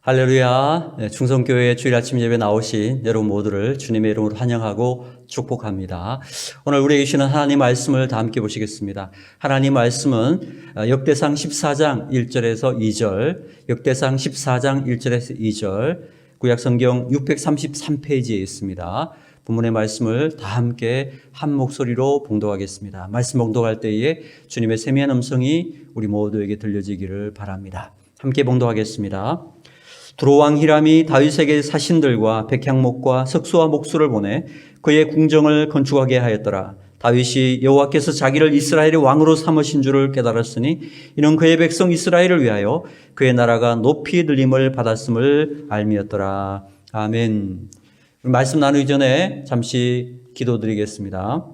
할렐루야. 충성교회 주일 아침 예배 나오신 여러분 모두를 주님의 이름으로 환영하고 축복합니다. 오늘 우리에게 주시는 하나님 말씀을 다 함께 보시겠습니다. 하나님 말씀은 역대상 14장 1절에서 2절, 역대상 14장 1절에서 2절, 구약성경 633페이지에 있습니다. 본문의 말씀을 다 함께 한 목소리로 봉독하겠습니다. 말씀 봉독할 때에 주님의 세미한 음성이 우리 모두에게 들려지기를 바랍니다. 함께 봉독하겠습니다. 두로왕 히람이 다윗에게 사신들과 백향목과 석수와 목수를 보내 그의 궁정을 건축하게 하였더라. 다윗이 여호와께서 자기를 이스라엘의 왕으로 삼으신 줄을 깨달았으니 이는 그의 백성 이스라엘을 위하여 그의 나라가 높이 늘림을 받았음을 알미였더라. 아멘. 말씀 나누기 전에 잠시 기도드리겠습니다.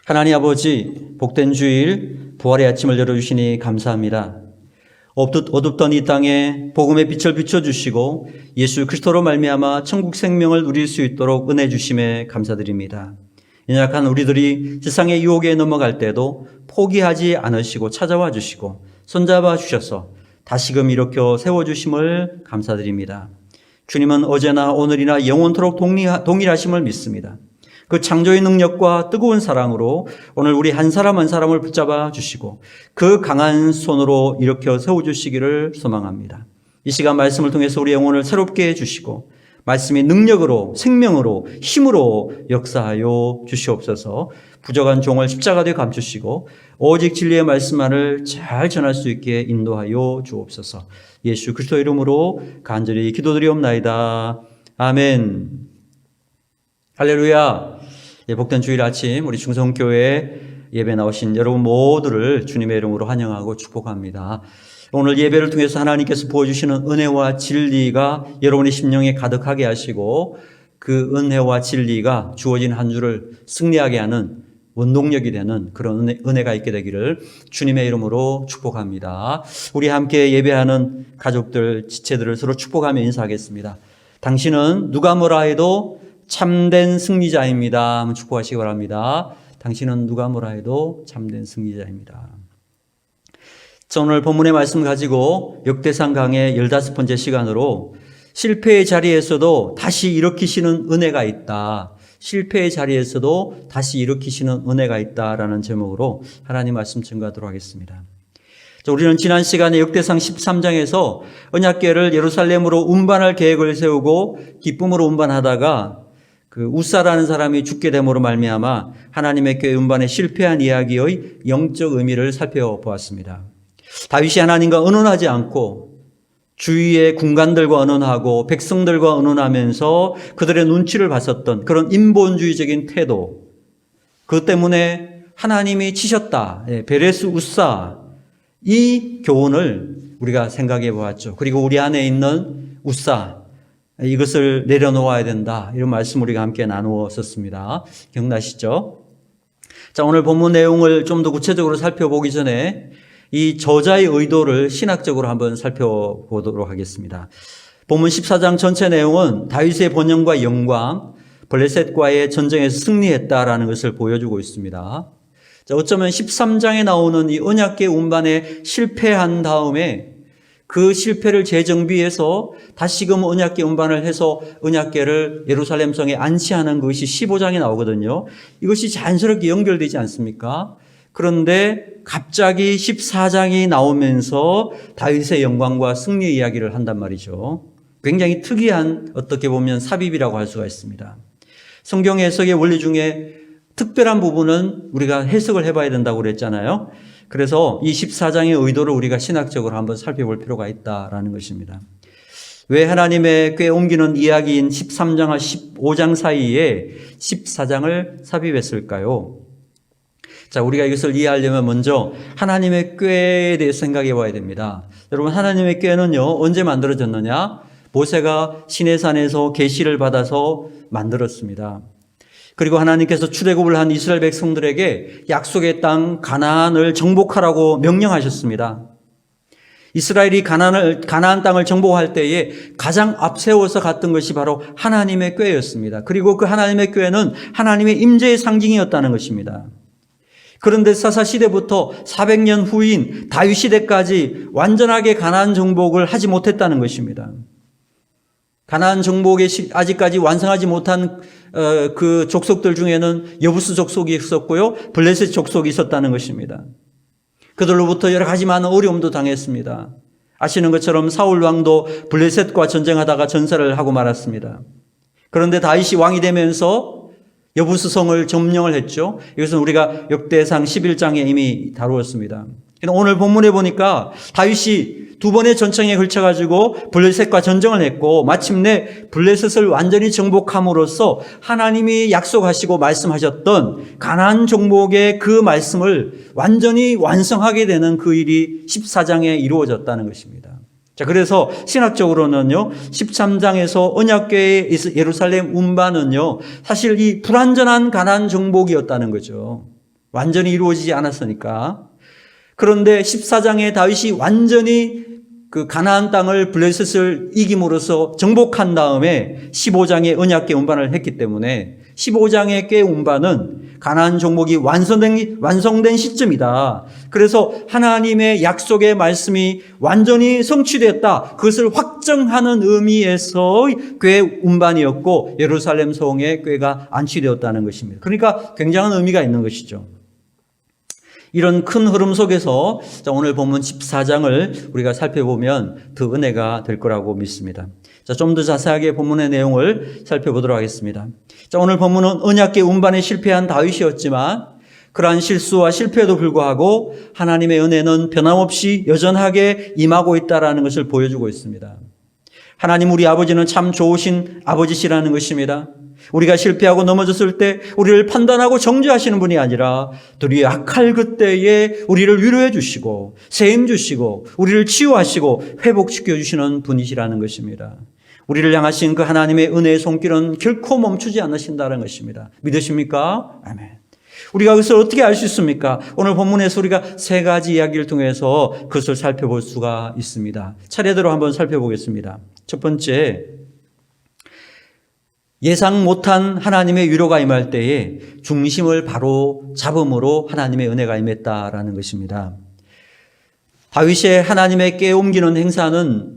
하나님 아버지, 복된 주일 부활의 아침을 열어주시니 감사합니다. 어둡던 이 땅에 복음의 빛을 비춰주시고 예수 그리스도로 말미암아 천국 생명을 누릴 수 있도록 은혜 주심에 감사드립니다. 연약한 우리들이 세상의 유혹에 넘어갈 때도 포기하지 않으시고 찾아와 주시고 손잡아 주셔서 다시금 일으켜 세워주심을 감사드립니다. 주님은 어제나 오늘이나 영원토록 동일하심을 믿습니다. 그 창조의 능력과 뜨거운 사랑으로 오늘 우리 한 사람 한 사람을 붙잡아 주시고 그 강한 손으로 일으켜 세워주시기를 소망합니다. 이 시간 말씀을 통해서 우리 영혼을 새롭게 해주시고 말씀이 능력으로 생명으로 힘으로 역사하여 주시옵소서. 부족한 종을 십자가에 감추시고 오직 진리의 말씀만을 잘 전할 수 있게 인도하여 주옵소서. 예수 그리스도 이름으로 간절히 기도드리옵나이다. 아멘. 할렐루야. 복된 주일 아침 우리 충성교회 예배 나오신 여러분 모두를 주님의 이름으로 환영하고 축복합니다. 오늘 예배를 통해서 하나님께서 부어주시는 은혜와 진리가 여러분의 심령에 가득하게 하시고 그 은혜와 진리가 주어진 한 주를 승리하게 하는 원동력이 되는 그런 은혜가 있게 되기를 주님의 이름으로 축복합니다. 우리 함께 예배하는 가족들, 지체들을 서로 축복하며 인사하겠습니다. 당신은 누가 뭐라 해도 참된 승리자입니다. 한번 축복하시기 바랍니다. 당신은 누가 뭐라 해도 참된 승리자입니다. 자, 오늘 본문의 말씀 가지고 역대상 강의 15번째 시간으로 실패의 자리에서도 다시 일으키시는 은혜가 있다. 실패의 자리에서도 다시 일으키시는 은혜가 있다라는 제목으로 하나님 말씀 증거하도록 하겠습니다. 자, 우리는 지난 시간에 역대상 13장에서 언약궤를 예루살렘으로 운반할 계획을 세우고 기쁨으로 운반하다가 그 우사라는 사람이 죽게 됨으로 말미암아 하나님의 궤 운반에 실패한 이야기의 영적 의미를 살펴보았습니다. 다윗이 하나님과 언언하지 않고 주위의 군관들과 언언하고 백성들과 언언하면서 그들의 눈치를 봤었던 그런 인본주의적인 태도, 그것 때문에 하나님이 치셨다. 베레스 우사, 이 교훈을 우리가 생각해 보았죠. 그리고 우리 안에 있는 우사, 이것을 내려놓아야 된다. 이런 말씀 우리가 함께 나누었었습니다. 기억나시죠? 자, 오늘 본문 내용을 좀 더 구체적으로 살펴보기 전에 이 저자의 의도를 신학적으로 한번 살펴보도록 하겠습니다. 본문 14장 전체 내용은 다윗의 번영과 영광, 블레셋과의 전쟁에서 승리했다라는 것을 보여주고 있습니다. 자, 어쩌면 13장에 나오는 이 언약궤 운반에 실패한 다음에 그 실패를 재정비해서 다시금 언약궤 운반을 해서 언약궤를 예루살렘 성에 안치하는 것이 15장에 나오거든요. 이것이 자연스럽게 연결되지 않습니까? 그런데 갑자기 14장이 나오면서 다윗의 영광과 승리 이야기를 한단 말이죠. 굉장히 특이한 어떻게 보면 삽입이라고 할 수가 있습니다. 성경 해석의 원리 중에 특별한 부분은 우리가 해석을 해봐야 된다고 그랬잖아요. 그래서 이 14장의 의도를 우리가 신학적으로 한번 살펴볼 필요가 있다라는 것입니다. 왜 하나님의 궤 옮기는 이야기인 13장과 15장 사이에 14장을 삽입했을까요? 자, 우리가 이것을 이해하려면 먼저 하나님의 궤에 대해서 생각해 봐야 됩니다. 여러분, 하나님의 궤는요, 언제 만들어졌느냐? 모세가 시내산에서 계시를 받아서 만들었습니다. 그리고 하나님께서 출애굽을 한 이스라엘 백성들에게 약속의 땅 가나안을 정복하라고 명령하셨습니다. 이스라엘이 가나안 땅을 정복할 때에 가장 앞세워서 갔던 것이 바로 하나님의 궤였습니다. 그리고 그 하나님의 궤는 하나님의 임재의 상징이었다는 것입니다. 그런데 사사 시대부터 400년 후인 다윗 시대까지 완전하게 가나안 정복을 하지 못했다는 것입니다. 가나안 정복에 아직까지 완성하지 못한 그 족속들 중에는 여부스 족속이 있었고요, 블레셋 족속이 있었다는 것입니다. 그들로부터 여러 가지 많은 어려움도 당했습니다. 아시는 것처럼 사울 왕도 블레셋과 전쟁하다가 전사를 하고 말았습니다. 그런데 다윗이 왕이 되면서 여부스성을 점령을 했죠. 이것은 우리가 역대상 11장에 이미 다루었습니다. 오늘 본문에 보니까 다윗이 두 번의 전청에 걸쳐가지고 블레셋과 전쟁을 했고 마침내 블레셋을 완전히 정복함으로써 하나님이 약속하시고 말씀하셨던 가나안 정복의 그 말씀을 완전히 완성하게 되는 그 일이 14장에 이루어졌다는 것입니다. 자, 그래서 신학적으로는요, 13장에서 언약궤의 예루살렘 운반은요, 사실 이 불완전한 가나안 정복이었다는 거죠. 완전히 이루어지지 않았으니까. 그런데 14장에 다윗이 완전히 그 가나안 땅을 블레셋을 이김으로써 정복한 다음에 15장에 언약궤 운반을 했기 때문에 15장의 궤 운반은 가나안 정복이 완성된 시점이다. 그래서 하나님의 약속의 말씀이 완전히 성취됐다. 그것을 확정하는 의미에서 궤 운반이었고 예루살렘 성에 궤가 안치되었다는 것입니다. 그러니까 굉장한 의미가 있는 것이죠. 이런 큰 흐름 속에서 오늘 본문 14장을 우리가 살펴보면 더 은혜가 될 거라고 믿습니다. 좀 더 자세하게 본문의 내용을 살펴보도록 하겠습니다. 오늘 본문은 언약궤 운반에 실패한 다윗이었지만 그러한 실수와 실패에도 불구하고 하나님의 은혜는 변함없이 여전하게 임하고 있다는 것을 보여주고 있습니다. 하나님 우리 아버지는 참 좋으신 아버지시라는 것입니다. 우리가 실패하고 넘어졌을 때 우리를 판단하고 정죄하시는 분이 아니라 우리 약할 그때에 우리를 위로해 주시고 세임 주시고 우리를 치유하시고 회복시켜 주시는 분이시라는 것입니다. 우리를 향하신 그 하나님의 은혜의 손길은 결코 멈추지 않으신다는 것입니다. 믿으십니까? 아멘. 우리가 그것을 어떻게 알 수 있습니까? 오늘 본문에서 우리가 세 가지 이야기를 통해서 그것을 살펴볼 수가 있습니다. 차례대로 한번 살펴보겠습니다. 첫 번째, 예상 못한 하나님의 위로가 임할 때에 중심을 바로 잡음으로 하나님의 은혜가 임했다라는 것입니다. 다윗의 하나님의 궤 옮기는 행사는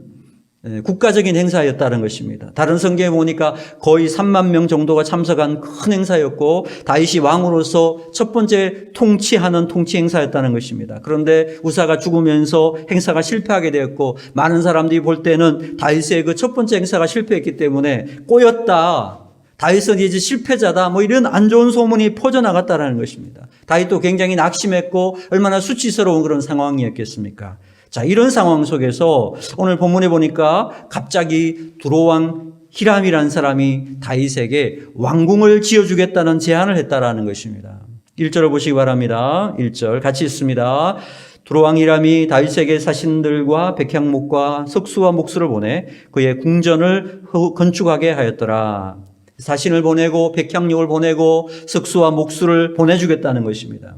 국가적인 행사였다는 것입니다. 다른 성경에 보니까 거의 3만 명 정도가 참석한 큰 행사였고 다윗이 왕으로서 첫 번째 통치하는 통치 행사였다는 것입니다. 그런데 우사가 죽으면서 행사가 실패하게 되었고 많은 사람들이 볼 때는 다윗의 그 첫 번째 행사가 실패했기 때문에 꼬였다. 다윗은 이제 실패자다. 이런 안 좋은 소문이 퍼져나갔다는 것입니다. 다윗도 굉장히 낙심했고 얼마나 수치스러운 그런 상황이었겠습니까? 자, 이런 상황 속에서 오늘 본문에 보니까 갑자기 두로왕 히람이라는 사람이 다윗에게 왕궁을 지어주겠다는 제안을 했다라는 것입니다. 1절을 보시기 바랍니다. 1절 같이 읽습니다. 두로왕 히람이 다윗에게 사신들과 백향목과 석수와 목수를 보내 그의 궁전을 건축하게 하였더라. 사신을 보내고 백향목을 보내고 석수와 목수를 보내주겠다는 것입니다.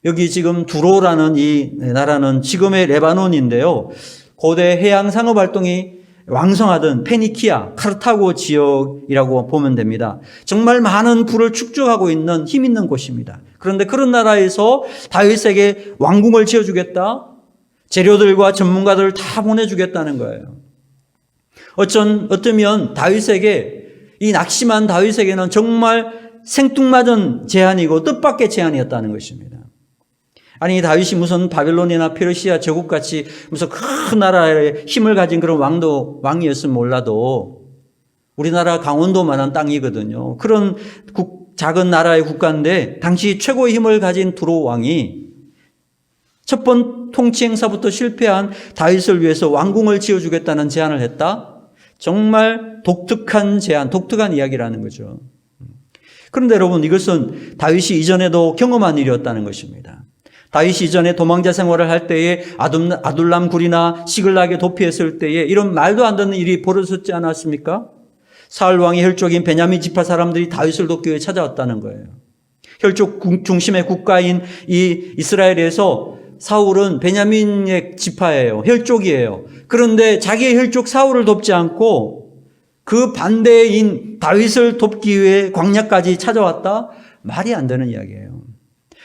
여기 지금 두로라는 이 나라는 지금의 레바논인데요. 고대 해양 상업 활동이 왕성하던 페니키아, 카르타고 지역이라고 보면 됩니다. 정말 많은 부를 축적하고 있는 힘 있는 곳입니다. 그런데 그런 나라에서 다윗에게 왕궁을 지어주겠다. 재료들과 전문가들을 다 보내주겠다는 거예요. 어쩌면 다윗에게 이 낙심한 다윗에게는 정말 생뚱맞은 제안이고 뜻밖의 제안이었다는 것입니다. 아니 다윗이 무슨 바벨론이나 페르시아 제국같이 무슨 큰 나라에 힘을 가진 그런 왕이었으면 몰라도 우리나라 강원도만한 땅이거든요. 그런 작은 나라의 국가인데 당시 최고의 힘을 가진 두로 왕이 첫 번 통치 행사부터 실패한 다윗을 위해서 왕궁을 지어주겠다는 제안을 했다? 정말 독특한 제안, 독특한 이야기라는 거죠. 그런데 여러분 이것은 다윗이 이전에도 경험한 일이었다는 것입니다. 다윗이 이전에 도망자 생활을 할 때에 아둘람 굴이나 시글락에 도피했을 때에 이런 말도 안 되는 일이 벌어졌지 않았습니까? 사울 왕의 혈족인 베냐민 지파 사람들이 다윗을 돕기 위해 찾아왔다는 거예요. 혈족 중심의 국가인 이 이스라엘에서 사울은 베냐민의 지파예요. 혈족이에요. 그런데 자기의 혈족 사울을 돕지 않고 그 반대인 다윗을 돕기 위해 광야까지 찾아왔다? 말이 안 되는 이야기예요.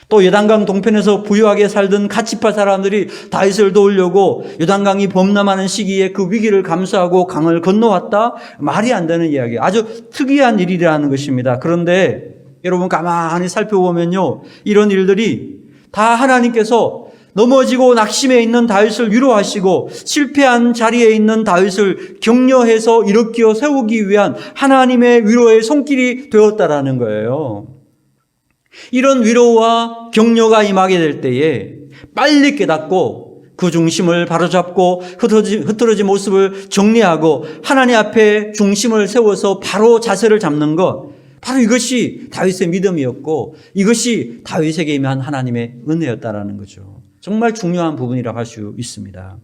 또 요단강 동편에서 부유하게 살던 갓지파 사람들이 다윗을 도우려고 요단강이 범람하는 시기에 그 위기를 감수하고 강을 건너왔다? 말이 안 되는 이야기예요. 아주 특이한 일이라는 것입니다. 그런데 여러분 가만히 살펴보면요, 이런 일들이 다 하나님께서 넘어지고 낙심해 있는 다윗을 위로하시고 실패한 자리에 있는 다윗을 격려해서 일으켜 세우기 위한 하나님의 위로의 손길이 되었다라는 거예요. 이런 위로와 격려가 임하게 될 때에 빨리 깨닫고 그 중심을 바로잡고 흐트러진 모습을 정리하고 하나님 앞에 중심을 세워서 바로 자세를 잡는 것, 바로 이것이 다윗의 믿음이었고 이것이 다윗에게 임한 하나님의 은혜였다라는 거죠. 정말 중요한 부분이라고 할 수 있습니다.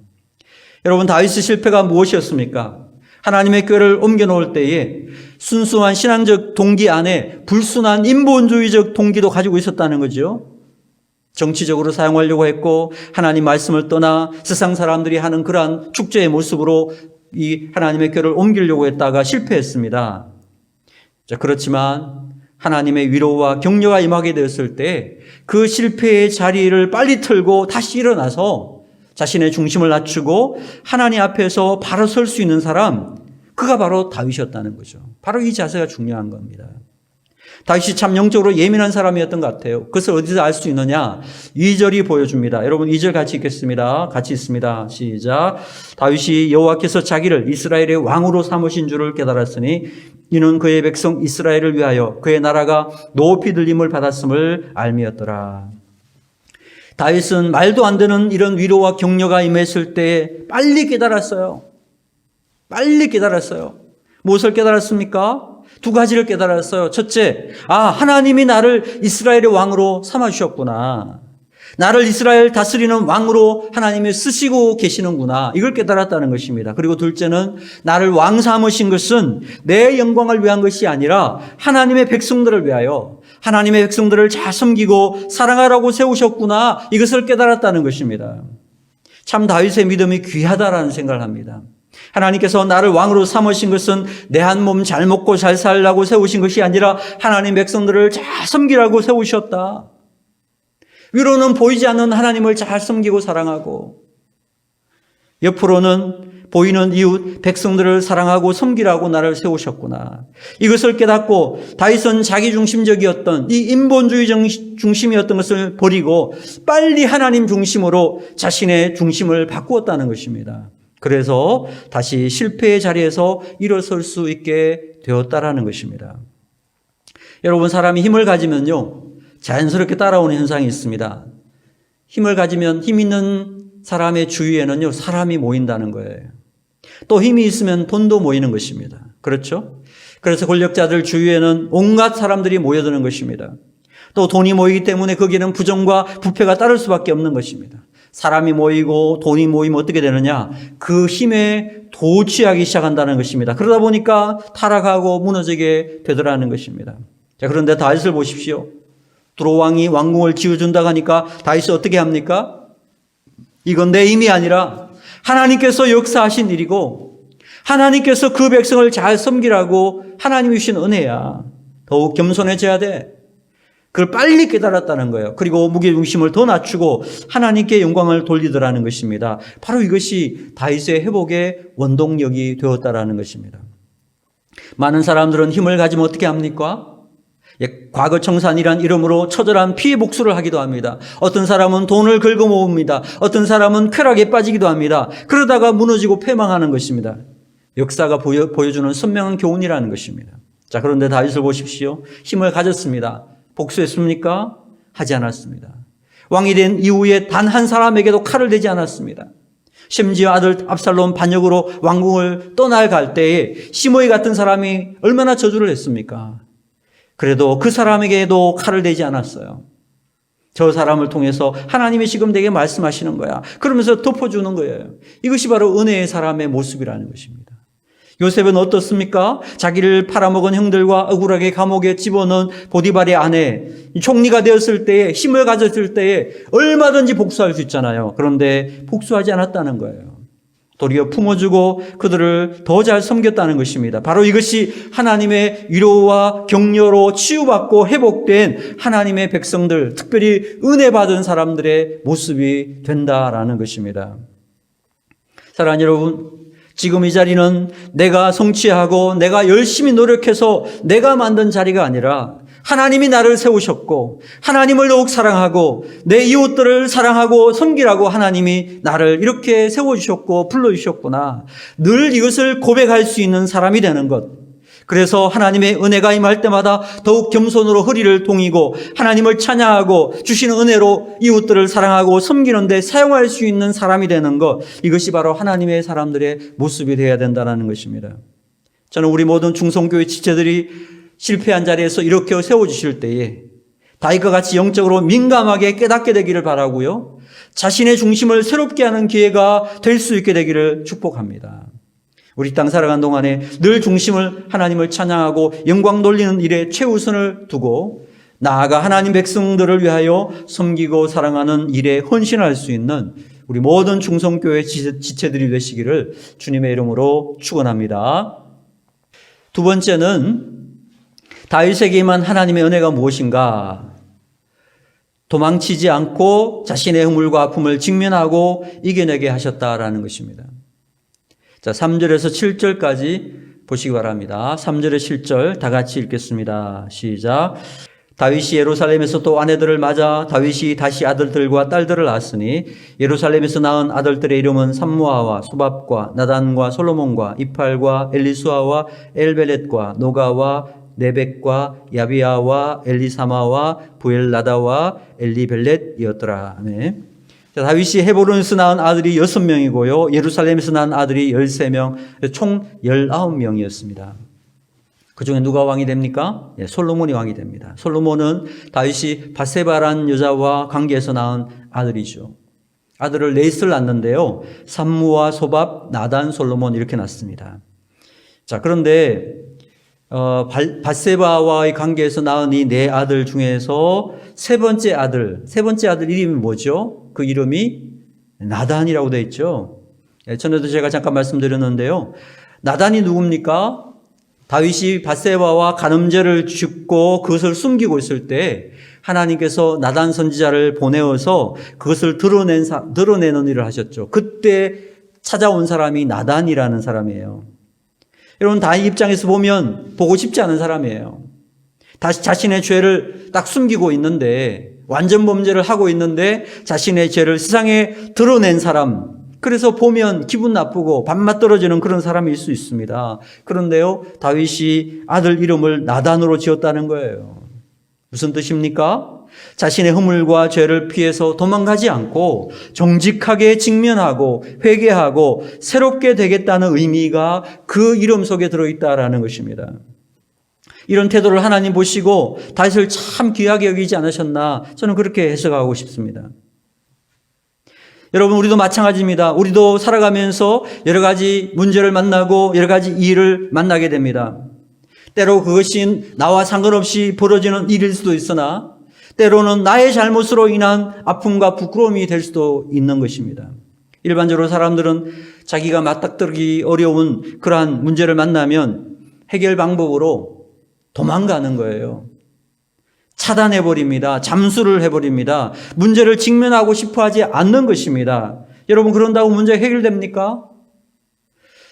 여러분, 다윗의 실패가 무엇이었습니까? 하나님의 꾀를 옮겨놓을 때에 순수한 신앙적 동기 안에 불순한 인본주의적 동기도 가지고 있었다는 거죠. 정치적으로 사용하려고 했고 하나님 말씀을 떠나 세상 사람들이 하는 그러한 축제의 모습으로 이 하나님의 꾀를 옮기려고 했다가 실패했습니다. 자, 그렇지만 하나님의 위로와 격려가 임하게 되었을 때 그 실패의 자리를 빨리 틀고 다시 일어나서 자신의 중심을 낮추고 하나님 앞에서 바로 설 수 있는 사람, 그가 바로 다윗이었다는 거죠. 바로 이 자세가 중요한 겁니다. 다윗이 참 영적으로 예민한 사람이었던 것 같아요. 그것을 어디서 알 수 있느냐? 2절이 보여줍니다. 여러분 2절 같이 읽겠습니다. 같이 읽습니다. 시작. 다윗이 여호와께서 자기를 이스라엘의 왕으로 삼으신 줄을 깨달았으니 이는 그의 백성 이스라엘을 위하여 그의 나라가 높이 들림을 받았음을 알미였더라. 다윗은 말도 안 되는 이런 위로와 격려가 임했을 때 빨리 깨달았어요. 빨리 깨달았어요. 무엇을 깨달았습니까? 두 가지를 깨달았어요. 첫째, 하나님이 나를 이스라엘의 왕으로 삼아주셨구나. 나를 이스라엘 다스리는 왕으로 하나님이 쓰시고 계시는구나. 이걸 깨달았다는 것입니다. 그리고 둘째는 나를 왕 삼으신 것은 내 영광을 위한 것이 아니라 하나님의 백성들을 위하여 하나님의 백성들을 잘 섬기고 사랑하라고 세우셨구나. 이것을 깨달았다는 것입니다. 참 다윗의 믿음이 귀하다라는 생각을 합니다. 하나님께서 나를 왕으로 삼으신 것은 내 한 몸 잘 먹고 잘 살라고 세우신 것이 아니라 하나님 백성들을 잘 섬기라고 세우셨다. 위로는 보이지 않는 하나님을 잘 섬기고 사랑하고 옆으로는 보이는 이웃 백성들을 사랑하고 섬기라고 나를 세우셨구나. 이것을 깨닫고 다윗은 자기중심적이었던 이 인본주의 중심이었던 것을 버리고 빨리 하나님 중심으로 자신의 중심을 바꾸었다는 것입니다. 그래서 다시 실패의 자리에서 일어설 수 있게 되었다라는 것입니다. 여러분, 사람이 힘을 가지면요, 자연스럽게 따라오는 현상이 있습니다. 힘을 가지면 힘 있는 사람의 주위에는요, 사람이 모인다는 거예요. 또 힘이 있으면 돈도 모이는 것입니다. 그렇죠? 그래서 권력자들 주위에는 온갖 사람들이 모여드는 것입니다. 또 돈이 모이기 때문에 거기에는 부정과 부패가 따를 수밖에 없는 것입니다. 사람이 모이고 돈이 모이면 어떻게 되느냐? 그 힘에 도취하기 시작한다는 것입니다. 그러다 보니까 타락하고 무너지게 되더라는 것입니다. 자, 그런데 다윗을 보십시오. 두로 왕이 왕궁을 지어준다고 하니까 다윗이 어떻게 합니까? 이건 내 힘이 아니라 하나님께서 역사하신 일이고 하나님께서 그 백성을 잘 섬기라고 하나님이 주신 은혜야. 더욱 겸손해져야 돼. 그걸 빨리 깨달았다는 거예요. 그리고 무게중심을 더 낮추고 하나님께 영광을 돌리더라는 것입니다. 바로 이것이 다윗의 회복의 원동력이 되었다라는 것입니다. 많은 사람들은 힘을 가지면 어떻게 합니까? 과거 청산이란 이름으로 처절한 피해 복수를 하기도 합니다. 어떤 사람은 돈을 긁어 모읍니다. 어떤 사람은 쾌락에 빠지기도 합니다. 그러다가 무너지고 패망하는 것입니다. 역사가 보여주는 선명한 교훈이라는 것입니다. 자, 그런데 다윗을 보십시오. 힘을 가졌습니다. 복수했습니까? 하지 않았습니다. 왕이 된 이후에 단 한 사람에게도 칼을 대지 않았습니다. 심지어 아들 압살롬 반역으로 왕궁을 떠나갈 때에 시므이 같은 사람이 얼마나 저주를 했습니까? 그래도 그 사람에게도 칼을 대지 않았어요. 저 사람을 통해서 하나님이 지금 내게 말씀하시는 거야. 그러면서 덮어주는 거예요. 이것이 바로 은혜의 사람의 모습이라는 것입니다. 요셉은 어떻습니까? 자기를 팔아먹은 형들과 억울하게 감옥에 집어넣은 보디발의 아내, 총리가 되었을 때에, 힘을 가졌을 때에 얼마든지 복수할 수 있잖아요. 그런데 복수하지 않았다는 거예요. 도리어 품어주고 그들을 더 잘 섬겼다는 것입니다. 바로 이것이 하나님의 위로와 격려로 치유받고 회복된 하나님의 백성들, 특별히 은혜 받은 사람들의 모습이 된다라는 것입니다. 사랑하는 여러분, 지금 이 자리는 내가 성취하고 내가 열심히 노력해서 내가 만든 자리가 아니라 하나님이 나를 세우셨고 하나님을 더욱 사랑하고 내 이웃들을 사랑하고 섬기라고 하나님이 나를 이렇게 세워주셨고 불러주셨구나. 늘 이것을 고백할 수 있는 사람이 되는 것. 그래서 하나님의 은혜가 임할 때마다 더욱 겸손으로 허리를 동이고 하나님을 찬양하고 주시는 은혜로 이웃들을 사랑하고 섬기는 데 사용할 수 있는 사람이 되는 것. 이것이 바로 하나님의 사람들의 모습이 되어야 된다는 것입니다. 저는 우리 모든 중성교회 지체들이 실패한 자리에서 이렇게 세워주실 때에 다윗과 같이 영적으로 민감하게 깨닫게 되기를 바라고요. 자신의 중심을 새롭게 하는 기회가 될 수 있게 되기를 축복합니다. 우리 땅 살아간 동안에 늘 중심을 하나님을 찬양하고 영광 돌리는 일에 최우선을 두고 나아가 하나님 백성들을 위하여 섬기고 사랑하는 일에 헌신할 수 있는 우리 모든 중성교회 지체들이 되시기를 주님의 이름으로 축원합니다. 두 번째는 다윗에게 임한 하나님의 은혜가 무엇인가? 도망치지 않고 자신의 허물과 아픔을 직면하고 이겨내게 하셨다라는 것입니다. 자, 3절에서 7절까지 보시기 바랍니다. 3절의 7절 다 같이 읽겠습니다. 시작. 다윗이 예루살렘에서 또 아내들을 맞아 다윗이 다시 아들들과 딸들을 낳았으니 예루살렘에서 낳은 아들들의 이름은 삼무아와 소밥과 나단과 솔로몬과 이팔과 엘리수아와 엘벨렛과 노가와 네벡과 야비아와 엘리사마와 부엘나다와 엘리벨렛이었더라. 네. 다윗이 헤브론에서 낳은 아들이 6명이고요. 예루살렘에서 낳은 아들이 13명, 총 19명이었습니다. 그 중에 누가 왕이 됩니까? 예, 솔로몬이 왕이 됩니다. 솔로몬은 다윗이 바세바라는 여자와 관계해서 낳은 아들이죠. 아들을 넷을 낳는데요. 삼무와 소밥, 나단, 솔로몬 이렇게 낳습니다. 자, 그런데 바세바와의 관계에서 낳은 이 네 아들 중에서 세 번째 아들 이름이 뭐죠? 그 이름이 나단이라고 되어 있죠. 전에도 제가 잠깐 말씀드렸는데요. 나단이 누굽니까? 다윗이 바세바와 간음죄를 짓고 그것을 숨기고 있을 때 하나님께서 나단 선지자를 보내어서 그것을 드러내는 일을 하셨죠. 그때 찾아온 사람이 나단이라는 사람이에요. 여러분, 다윗 입장에서 보면 보고 싶지 않은 사람이에요. 다시 자신의 죄를 딱 숨기고 있는데, 완전 범죄를 하고 있는데 자신의 죄를 세상에 드러낸 사람, 그래서 보면 기분 나쁘고 밥맛 떨어지는 그런 사람일 수 있습니다. 그런데요, 다윗이 아들 이름을 나단으로 지었다는 거예요. 무슨 뜻입니까? 자신의 허물과 죄를 피해서 도망가지 않고 정직하게 직면하고 회개하고 새롭게 되겠다는 의미가 그 이름 속에 들어있다라는 것입니다. 이런 태도를 하나님 보시고 다윗을 참 귀하게 여기지 않으셨나, 저는 그렇게 해석하고 싶습니다. 여러분, 우리도 마찬가지입니다. 우리도 살아가면서 여러 가지 문제를 만나고 여러 가지 일을 만나게 됩니다. 때로 그것이 나와 상관없이 벌어지는 일일 수도 있으나 때로는 나의 잘못으로 인한 아픔과 부끄러움이 될 수도 있는 것입니다. 일반적으로 사람들은 자기가 맞닥뜨리기 어려운 그러한 문제를 만나면 해결 방법으로 도망가는 거예요. 차단해버립니다. 잠수를 해버립니다. 문제를 직면하고 싶어하지 않는 것입니다. 여러분, 그런다고 문제가 해결됩니까?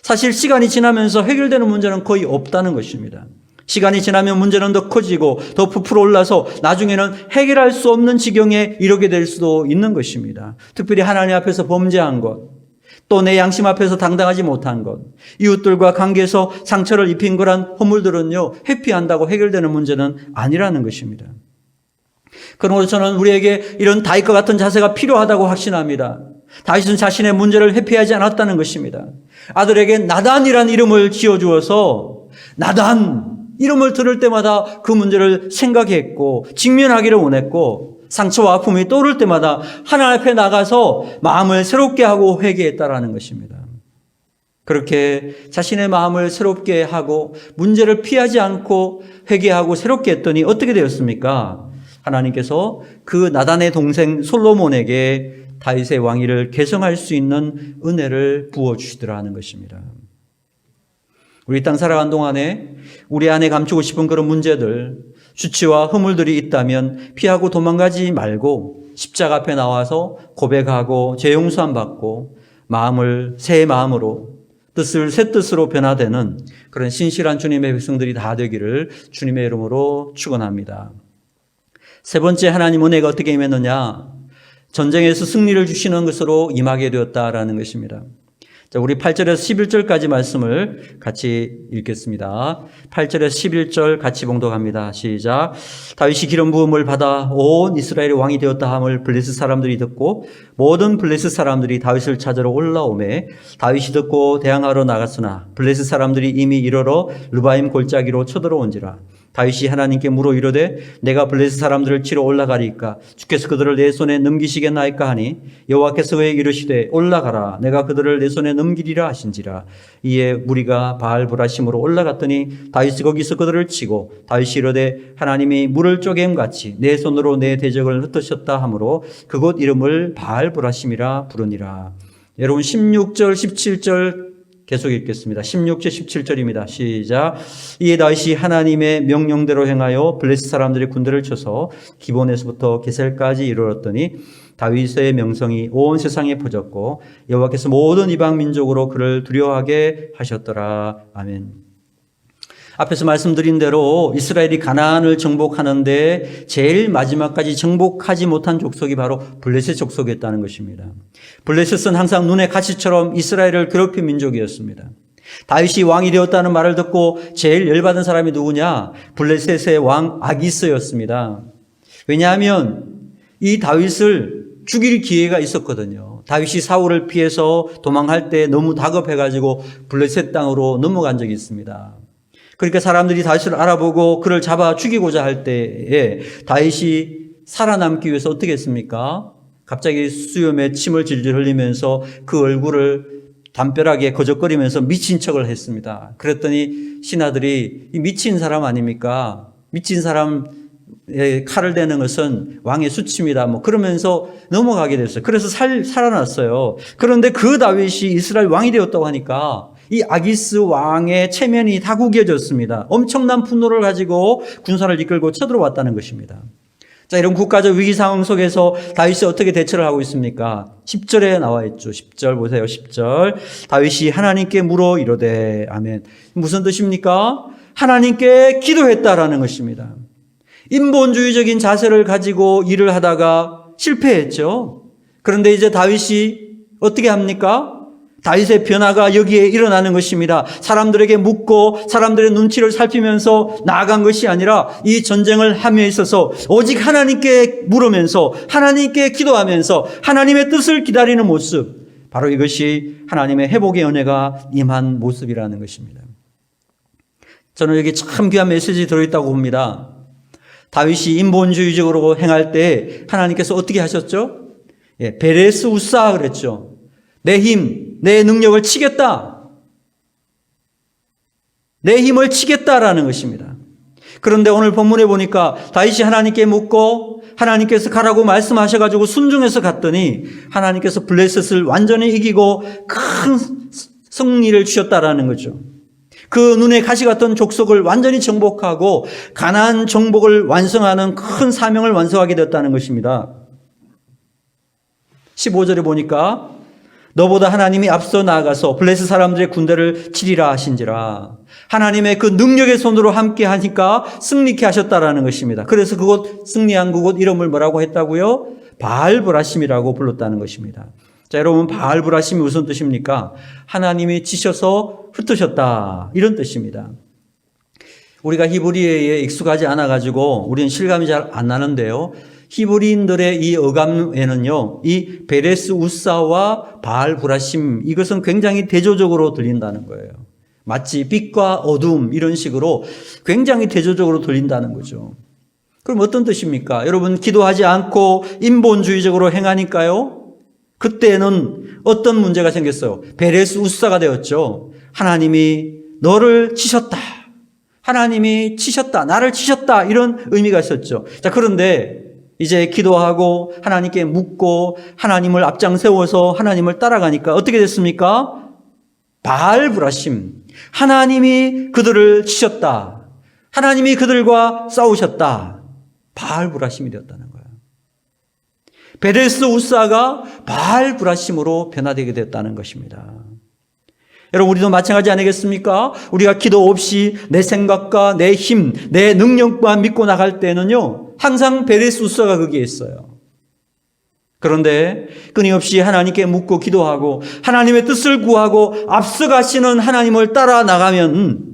사실 시간이 지나면서 해결되는 문제는 거의 없다는 것입니다. 시간이 지나면 문제는 더 커지고 더 부풀어 올라서 나중에는 해결할 수 없는 지경에 이르게 될 수도 있는 것입니다. 특별히 하나님 앞에서 범죄한 것, 또 내 양심 앞에서 당당하지 못한 것, 이웃들과 관계에서 상처를 입힌 그런 허물들은요, 회피한다고 해결되는 문제는 아니라는 것입니다. 그러므로 저는 우리에게 이런 다윗과 같은 자세가 필요하다고 확신합니다. 다윗은 자신의 문제를 회피하지 않았다는 것입니다. 아들에게 나단이라는 이름을 지어주어서 나단 이름을 들을 때마다 그 문제를 생각했고 직면하기를 원했고, 상처와 아픔이 떠오를 때마다 하나님 앞에 나가서 마음을 새롭게 하고 회개했다라는 것입니다. 그렇게 자신의 마음을 새롭게 하고 문제를 피하지 않고 회개하고 새롭게 했더니 어떻게 되었습니까? 하나님께서 그 나단의 동생 솔로몬에게 다윗의 왕위를 계승할 수 있는 은혜를 부어주시더라 하는 것입니다. 우리 땅 살아간 동안에 우리 안에 감추고 싶은 그런 문제들, 수치와 허물들이 있다면 피하고 도망가지 말고 십자가 앞에 나와서 고백하고 죄 용서함 받고 마음을 새 마음으로 뜻을 새 뜻으로 변화되는 그런 신실한 주님의 백성들이 다 되기를 주님의 이름으로 축원합니다. 세 번째, 하나님 은혜가 어떻게 임했느냐? 전쟁에서 승리를 주시는 것으로 임하게 되었다라는 것입니다. 자, 우리 8절에서 11절까지 말씀을 같이 읽겠습니다. 8절에서 11절 같이 봉독합니다. 시작. 다윗이 기름 부음을 받아 온 이스라엘의 왕이 되었다 함을 블레셋 사람들이 듣고 모든 블레셋 사람들이 다윗을 찾으러 올라오매 다윗이 듣고 대항하러 나갔으나 블레셋 사람들이 이미 이르러 르바임 골짜기로 쳐들어온지라. 다윗이 하나님께 물어 이르되 내가 블레셋 사람들을 치러 올라가리까 주께서 그들을 내 손에 넘기시겠나이까 하니 여호와께서 그에게 이르시되 올라가라 내가 그들을 내 손에 넘기리라 하신지라. 이에 무리가 바알브라심으로 올라갔더니 다윗이 거기서 그들을 치고 다윗이 이르되 하나님이 물을 쪼개음같이 내 손으로 내 대적을 흩으셨다 하므로 그곳 이름을 바알브라심이라 부르니라. 여러분 16절 17절 계속 읽겠습니다. 16절 17절입니다. 시작. 이에 다윗이 하나님의 명령대로 행하여 블레셋 사람들의 군대를 쳐서 기본에서부터 게셀까지 이르렀더니 다윗의 명성이 온 세상에 퍼졌고 여호와께서 모든 이방 민족으로 그를 두려워하게 하셨더라. 아멘. 앞에서 말씀드린 대로 이스라엘이 가나안을 정복하는데 제일 마지막까지 정복하지 못한 족속이 바로 블레셋 족속이었다는 것입니다. 블레셋은 항상 눈의 가시처럼 이스라엘을 괴롭힌 민족이었습니다. 다윗이 왕이 되었다는 말을 듣고 제일 열받은 사람이 누구냐? 블레셋의 왕 아기스였습니다. 왜냐하면 이 다윗을 죽일 기회가 있었거든요. 다윗이 사울을 피해서 도망할 때 너무 다급해가지고 블레셋 땅으로 넘어간 적이 있습니다. 그러니까 사람들이 다윗을 알아보고 그를 잡아 죽이고자 할 때에 다윗이 살아남기 위해서 어떻게 했습니까? 갑자기 수염에 침을 질질 흘리면서 그 얼굴을 담벼락에 거적거리면서 미친 척을 했습니다. 그랬더니 신하들이 이 미친 사람 아닙니까? 미친 사람의 칼을 대는 것은 왕의 수치입니다. 그러면서 넘어가게 됐어요. 그래서 살아났어요. 그런데 그 다윗이 이스라엘 왕이 되었다고 하니까 이 아기스 왕의 체면이 다 구겨졌습니다. 엄청난 분노를 가지고 군사를 이끌고 쳐들어왔다는 것입니다. 자, 이런 국가적 위기 상황 속에서 다윗이 어떻게 대처를 하고 있습니까? 10절에 나와 있죠. 10절 보세요. 10절. 다윗이 하나님께 물어 이르되 아멘. 무슨 뜻입니까? 하나님께 기도했다라는 것입니다. 인본주의적인 자세를 가지고 일을 하다가 실패했죠. 그런데 이제 다윗이 어떻게 합니까? 다윗의 변화가 여기에 일어나는 것입니다. 사람들에게 묻고 사람들의 눈치를 살피면서 나아간 것이 아니라 이 전쟁을 함에 있어서 오직 하나님께 물으면서 하나님께 기도하면서 하나님의 뜻을 기다리는 모습, 바로 이것이 하나님의 회복의 은혜가 임한 모습이라는 것입니다. 저는 여기 참 귀한 메시지 들어있다고 봅니다. 다윗이 인본주의적으로 행할 때 하나님께서 어떻게 하셨죠? 베레스 우사 그랬죠. 내 힘, 내 능력을 치겠다. 내 힘을 치겠다라는 것입니다. 그런데 오늘 본문에 보니까 다윗이 하나님께 묻고 하나님께서 가라고 말씀하셔가지고 순종해서 갔더니 하나님께서 블레셋을 완전히 이기고 큰 승리를 주셨다라는 거죠. 그 눈에 가시 같은 족속을 완전히 정복하고 가나안 정복을 완성하는 큰 사명을 완성하게 되었다는 것입니다. 15절에 보니까 너보다 하나님이 앞서 나아가서 블레셋 사람들의 군대를 치리라 하신지라. 하나님의 그 능력의 손으로 함께 하니까 승리케 하셨다라는 것입니다. 그래서 그곳 승리한 그곳 이름을 뭐라고 했다고요? 바알브라심이라고 불렀다는 것입니다. 자, 여러분 바알브라심이 무슨 뜻입니까? 하나님이 치셔서 흩으셨다 이런 뜻입니다. 우리가 히브리어에 익숙하지 않아가지고 우리는 실감이 잘 안 나는데요. 히브리인들의 이 어감에는요, 이 베레스 우사와 바알브라심, 이것은 굉장히 대조적으로 들린다는 거예요. 마치 빛과 어둠 이런 식으로 굉장히 대조적으로 들린다는 거죠. 그럼 어떤 뜻입니까? 여러분 기도하지 않고 인본주의적으로 행하니까요, 그때는 어떤 문제가 생겼어요? 베레스 우사가 되었죠. 하나님이 너를 치셨다. 하나님이 치셨다, 나를 치셨다, 이런 의미가 있었죠. 자, 그런데 이제 기도하고 하나님께 묻고 하나님을 앞장 세워서 하나님을 따라가니까 어떻게 됐습니까? 바알브라심. 하나님이 그들을 치셨다. 하나님이 그들과 싸우셨다. 바알브라심이 되었다는 거예요. 베레스 우사가 바알브라심으로 변화되게 됐다는 것입니다. 여러분, 우리도 마찬가지 아니겠습니까? 우리가 기도 없이 내 생각과 내 힘, 내 능력만 믿고 나갈 때는요, 항상 베레스 우사가 거기에 있어요. 그런데 끊임없이 하나님께 묻고 기도하고 하나님의 뜻을 구하고 앞서가시는 하나님을 따라 나가면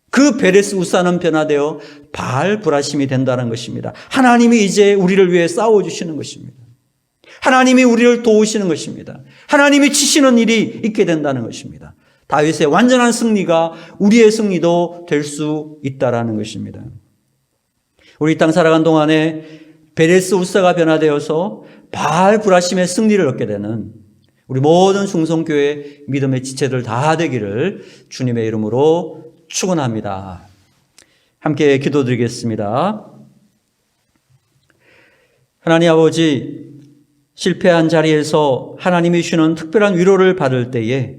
그 베레스 우사는 변화되어 바알브라심이 된다는 것입니다. 하나님이 이제 우리를 위해 싸워주시는 것입니다. 하나님이 우리를 도우시는 것입니다. 하나님이 치시는 일이 있게 된다는 것입니다. 다윗의 완전한 승리가 우리의 승리도 될 수 있다라는 것입니다. 우리 이 땅 살아간 동안에 베레스 우사가 변화되어서 바알브라심의 승리를 얻게 되는 우리 모든 중성교회 믿음의 지체들 다 되기를 주님의 이름으로 축원합니다. 함께 기도드리겠습니다. 하나님 아버지, 실패한 자리에서 하나님이 주시는 특별한 위로를 받을 때에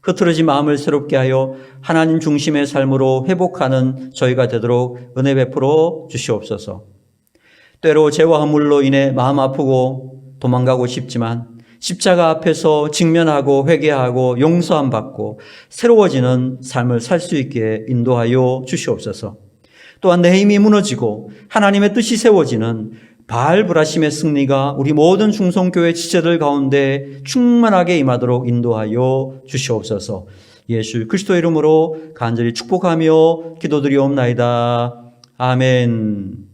흐트러진 마음을 새롭게 하여 하나님 중심의 삶으로 회복하는 저희가 되도록 은혜 베풀어 주시옵소서. 때로 죄와 허물로 인해 마음 아프고 도망가고 싶지만 십자가 앞에서 직면하고 회개하고 용서함 받고 새로워지는 삶을 살 수 있게 인도하여 주시옵소서. 또한 내 힘이 무너지고 하나님의 뜻이 세워지는 바알브라심의 승리가 우리 모든 중성교회 지체들 가운데 충만하게 임하도록 인도하여 주시옵소서. 예수 그리스도 이름으로 간절히 축복하며 기도드리옵나이다. 아멘.